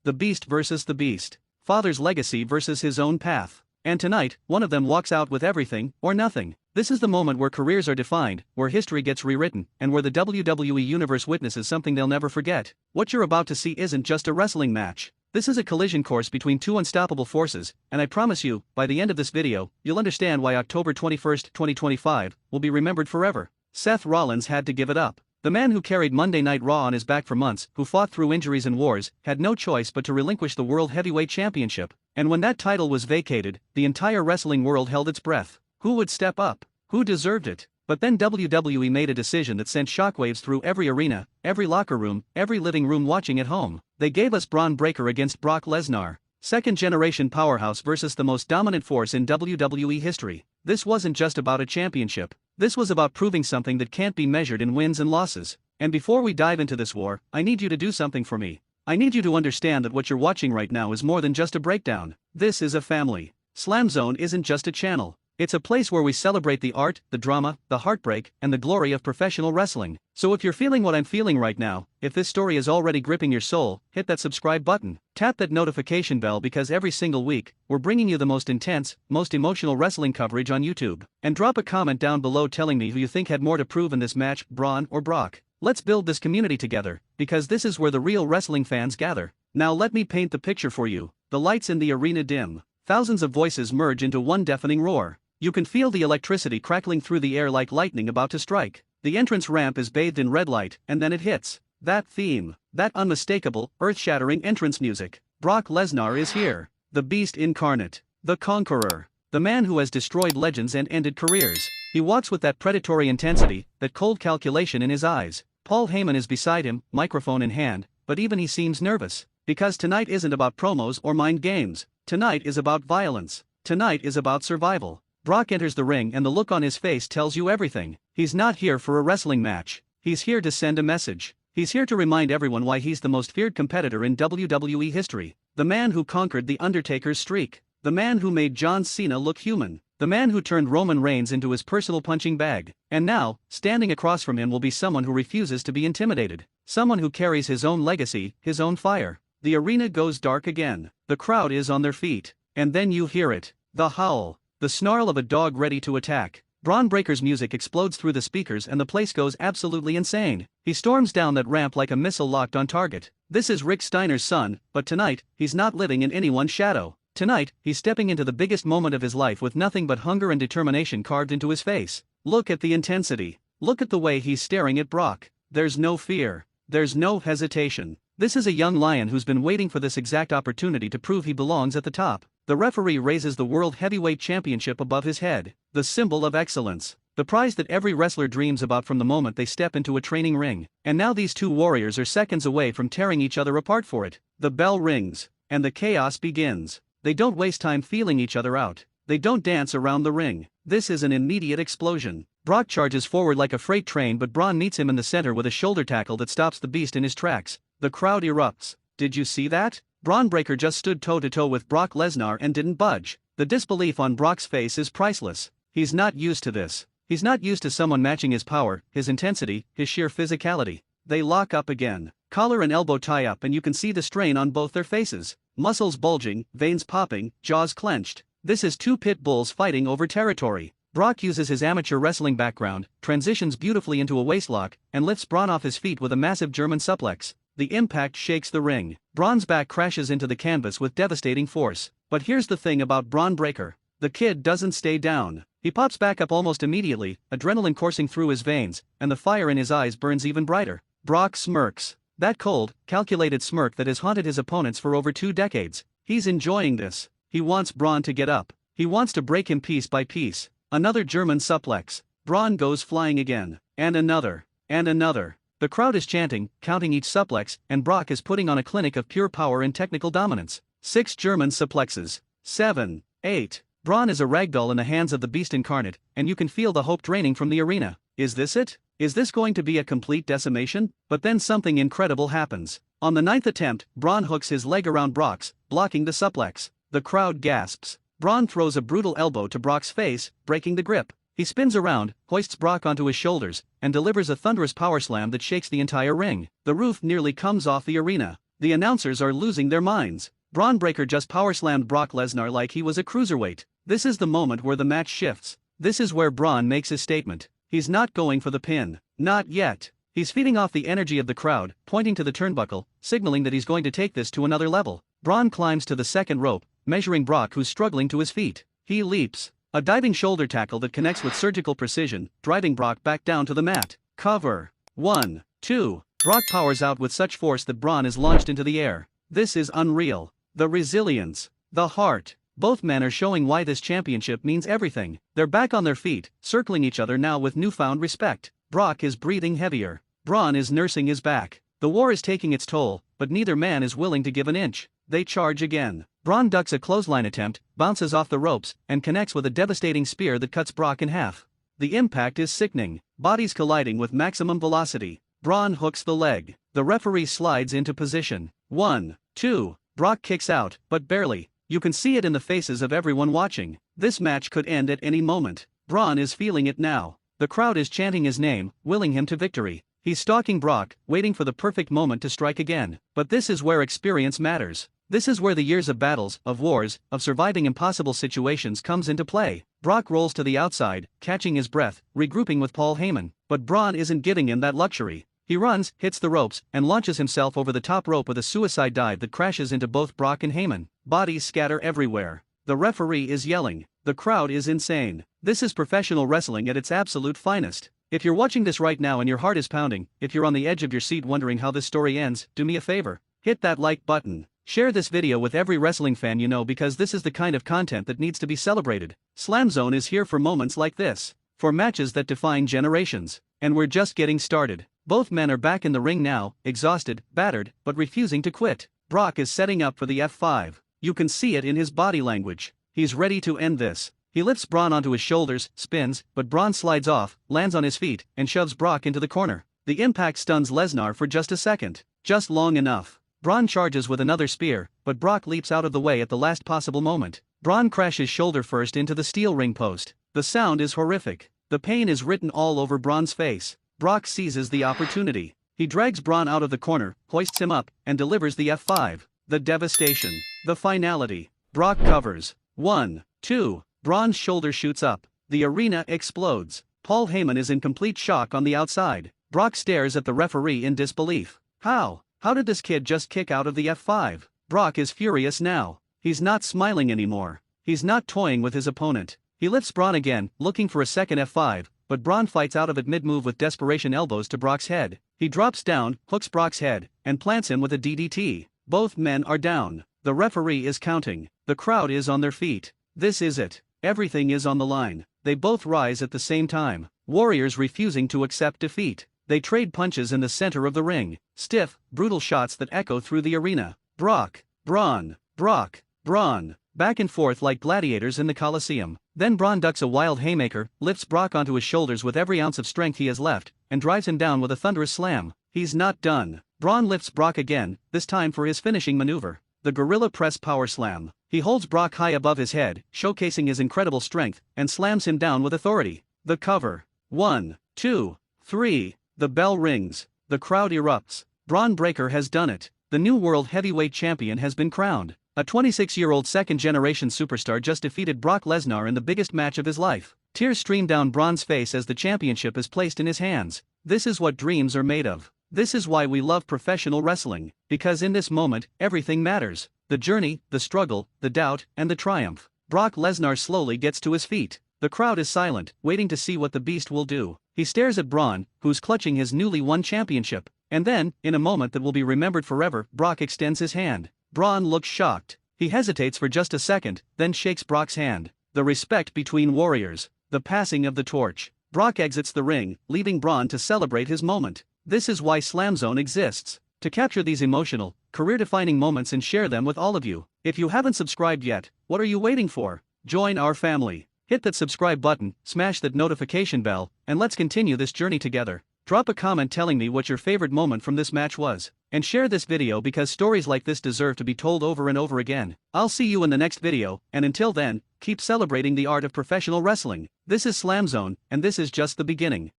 The Beast versus the Beast. Father's legacy versus his own path. And tonight, one of them walks out with everything, or nothing. This is the moment where careers are defined, where history gets rewritten, and where the WWE Universe witnesses something they'll never forget. What you're about to see isn't just a wrestling match. This is a collision course between two unstoppable forces, and I promise you, by the end of this video, you'll understand why October 21st, 2025, will be remembered forever. Seth Rollins had to give it up. The man who carried Monday Night Raw on his back for months, who fought through injuries and wars, had no choice but to relinquish the World Heavyweight Championship. And when that title was vacated, the entire wrestling world held its breath. Who would step up? Who deserved it? But then WWE made a decision that sent shockwaves through every arena, every locker room, every living room watching at home. They gave us Bron Breakker against Brock Lesnar. Second-generation powerhouse versus the most dominant force in WWE history. This wasn't just about a championship. This was about proving something that can't be measured in wins and losses. And before we dive into this war, I need you to do something for me. I need you to understand that what you're watching right now is more than just a breakdown. This is a family. SLAMZONE isn't just a channel. It's a place where we celebrate the art, the drama, the heartbreak, and the glory of professional wrestling. So if you're feeling what I'm feeling right now, if this story is already gripping your soul, hit that subscribe button. Tap that notification bell because every single week, we're bringing you the most intense, most emotional wrestling coverage on YouTube. And drop a comment down below telling me who you think had more to prove in this match, Bron or Brock. Let's build this community together, because this is where the real wrestling fans gather. Now let me paint the picture for you. The lights in the arena dim. Thousands of voices merge into one deafening roar. You can feel the electricity crackling through the air like lightning about to strike. The entrance ramp is bathed in red light, and then it hits. That theme, that unmistakable, earth-shattering entrance music. Brock Lesnar is here. The Beast incarnate. The Conqueror. The man who has destroyed legends and ended careers. He walks with that predatory intensity, that cold calculation in his eyes. Paul Heyman is beside him, microphone in hand, but even he seems nervous. Because tonight isn't about promos or mind games. Tonight is about violence. Tonight is about survival. Brock enters the ring and the look on his face tells you everything. He's not here for a wrestling match. He's here to send a message. He's here to remind everyone why he's the most feared competitor in WWE history. The man who conquered The Undertaker's streak. The man who made John Cena look human. The man who turned Roman Reigns into his personal punching bag. And now, standing across from him will be someone who refuses to be intimidated. Someone who carries his own legacy, his own fire. The arena goes dark again. The crowd is on their feet. And then you hear it. The howl. The snarl of a dog ready to attack. Bron Breakker's music explodes through the speakers and the place goes absolutely insane. He storms down that ramp like a missile locked on target. This is Rick Steiner's son, but tonight, he's not living in anyone's shadow. Tonight, he's stepping into the biggest moment of his life with nothing but hunger and determination carved into his face. Look at the intensity. Look at the way he's staring at Brock. There's no fear. There's no hesitation. This is a young lion who's been waiting for this exact opportunity to prove he belongs at the top. The referee raises the World Heavyweight Championship above his head, the symbol of excellence, the prize that every wrestler dreams about from the moment they step into a training ring. And now these two warriors are seconds away from tearing each other apart for it. The bell rings, and the chaos begins. They don't waste time feeling each other out. They don't dance around the ring. This is an immediate explosion. Brock charges forward like a freight train, but Bron meets him in the center with a shoulder tackle that stops the Beast in his tracks. The crowd erupts. Did you see that? Bron Breakker just stood toe-to-toe with Brock Lesnar and didn't budge. The disbelief on Brock's face is priceless. He's not used to this. He's not used to someone matching his power, his intensity, his sheer physicality. They lock up again. Collar and elbow tie up and you can see the strain on both their faces. Muscles bulging, veins popping, jaws clenched. This is two pit bulls fighting over territory. Brock uses his amateur wrestling background, transitions beautifully into a waistlock, and lifts Bron off his feet with a massive German suplex. The impact shakes the ring. Bron's back crashes into the canvas with devastating force. But here's the thing about Bron Breakker. The kid doesn't stay down. He pops back up almost immediately, adrenaline coursing through his veins, and the fire in his eyes burns even brighter. Brock smirks. That cold, calculated smirk that has haunted his opponents for over 2 decades. He's enjoying this. He wants Bron to get up. He wants to break him piece by piece. Another German suplex. Bron goes flying again. And another. And another. The crowd is chanting, counting each suplex, and Brock is putting on a clinic of pure power and technical dominance. 6 German suplexes. 7. 8. Bron is a ragdoll in the hands of the Beast incarnate, and you can feel the hope draining from the arena. Is this it? Is this going to be a complete decimation? But then something incredible happens. On the 9th attempt, Bron hooks his leg around Brock's, blocking the suplex. The crowd gasps. Bron throws a brutal elbow to Brock's face, breaking the grip. He spins around, hoists Brock onto his shoulders, and delivers a thunderous powerslam that shakes the entire ring. The roof nearly comes off the arena. The announcers are losing their minds. Bron Breakker just powerslammed Brock Lesnar like he was a cruiserweight. This is the moment where the match shifts. This is where Bron makes his statement. He's not going for the pin. Not yet. He's feeding off the energy of the crowd, pointing to the turnbuckle, signaling that he's going to take this to another level. Bron climbs to the second rope, measuring Brock, who's struggling to his feet. He leaps. A diving shoulder tackle that connects with surgical precision, driving Brock back down to the mat. Cover. 1, 2. Brock powers out with such force that Bron is launched into the air. This is unreal. The resilience. The heart. Both men are showing why this championship means everything. They're back on their feet, circling each other now with newfound respect. Brock is breathing heavier. Bron is nursing his back. The war is taking its toll, but neither man is willing to give an inch. They charge again. Bron ducks a clothesline attempt, bounces off the ropes, and connects with a devastating spear that cuts Brock in half. The impact is sickening. Bodies colliding with maximum velocity. Bron hooks the leg. The referee slides into position. 1, 2. Brock kicks out, but barely. You can see it in the faces of everyone watching. This match could end at any moment. Bron is feeling it now. The crowd is chanting his name, willing him to victory. He's stalking Brock, waiting for the perfect moment to strike again. But this is where experience matters. This is where the years of battles, of wars, of surviving impossible situations comes into play. Brock rolls to the outside, catching his breath, regrouping with Paul Heyman. But Bron isn't giving him that luxury. He runs, hits the ropes, and launches himself over the top rope with a suicide dive that crashes into both Brock and Heyman. Bodies scatter everywhere. The referee is yelling. The crowd is insane. This is professional wrestling at its absolute finest. If you're watching this right now and your heart is pounding, if you're on the edge of your seat wondering how this story ends, do me a favor. Hit that like button. Share this video with every wrestling fan you know, because this is the kind of content that needs to be celebrated. SLAMZONE is here for moments like this. For matches that define generations. And we're just getting started. Both men are back in the ring now, exhausted, battered, but refusing to quit. Brock is setting up for the F5. You can see it in his body language. He's ready to end this. He lifts Bron onto his shoulders, spins, but Bron slides off, lands on his feet, and shoves Brock into the corner. The impact stuns Lesnar for just a second. Just long enough. Bron charges with another spear, but Brock leaps out of the way at the last possible moment. Bron crashes shoulder first into the steel ring post. The sound is horrific. The pain is written all over Bron's face. Brock seizes the opportunity. He drags Bron out of the corner, hoists him up, and delivers the F5. The devastation. The finality. Brock covers. 1, 2. Bron's shoulder shoots up. The arena explodes. Paul Heyman is in complete shock on the outside. Brock stares at the referee in disbelief. How did this kid just kick out of the F5? Brock is furious now. He's not smiling anymore. He's not toying with his opponent. He lifts Bron again, looking for a second F5, but Bron fights out of it mid-move with desperation elbows to Brock's head. He drops down, hooks Brock's head, and plants him with a DDT. Both men are down. The referee is counting. The crowd is on their feet. This is it. Everything is on the line. They both rise at the same time. Warriors refusing to accept defeat. They trade punches in the center of the ring. Stiff, brutal shots that echo through the arena. Brock, Bron, Brock, Bron. Back and forth like gladiators in the Colosseum. Then Bron ducks a wild haymaker, lifts Brock onto his shoulders with every ounce of strength he has left, and drives him down with a thunderous slam. He's not done. Bron lifts Brock again, this time for his finishing maneuver. The Gorilla Press Power Slam. He holds Brock high above his head, showcasing his incredible strength, and slams him down with authority. The cover. 1, 2, 3. The bell rings. The crowd erupts. Bron Breakker has done it. The new World Heavyweight Champion has been crowned. A 26-year-old second-generation superstar just defeated Brock Lesnar in the biggest match of his life. Tears stream down Bron's face as the championship is placed in his hands. This is what dreams are made of. This is why we love professional wrestling, because in this moment, everything matters. The journey, the struggle, the doubt, and the triumph. Brock Lesnar slowly gets to his feet. The crowd is silent, waiting to see what the beast will do. He stares at Bron, who's clutching his newly won championship. And then, in a moment that will be remembered forever, Brock extends his hand. Bron looks shocked. He hesitates for just a second, then shakes Brock's hand. The respect between warriors. The passing of the torch. Brock exits the ring, leaving Bron to celebrate his moment. This is why SLAMZONE exists. To capture these emotional, career-defining moments and share them with all of you. If you haven't subscribed yet, what are you waiting for? Join our family. Hit that subscribe button, smash that notification bell, and let's continue this journey together. Drop a comment telling me what your favorite moment from this match was. And share this video because stories like this deserve to be told over and over again. I'll see you in the next video, and until then, keep celebrating the art of professional wrestling. This is SLAMZONE, and this is just the beginning.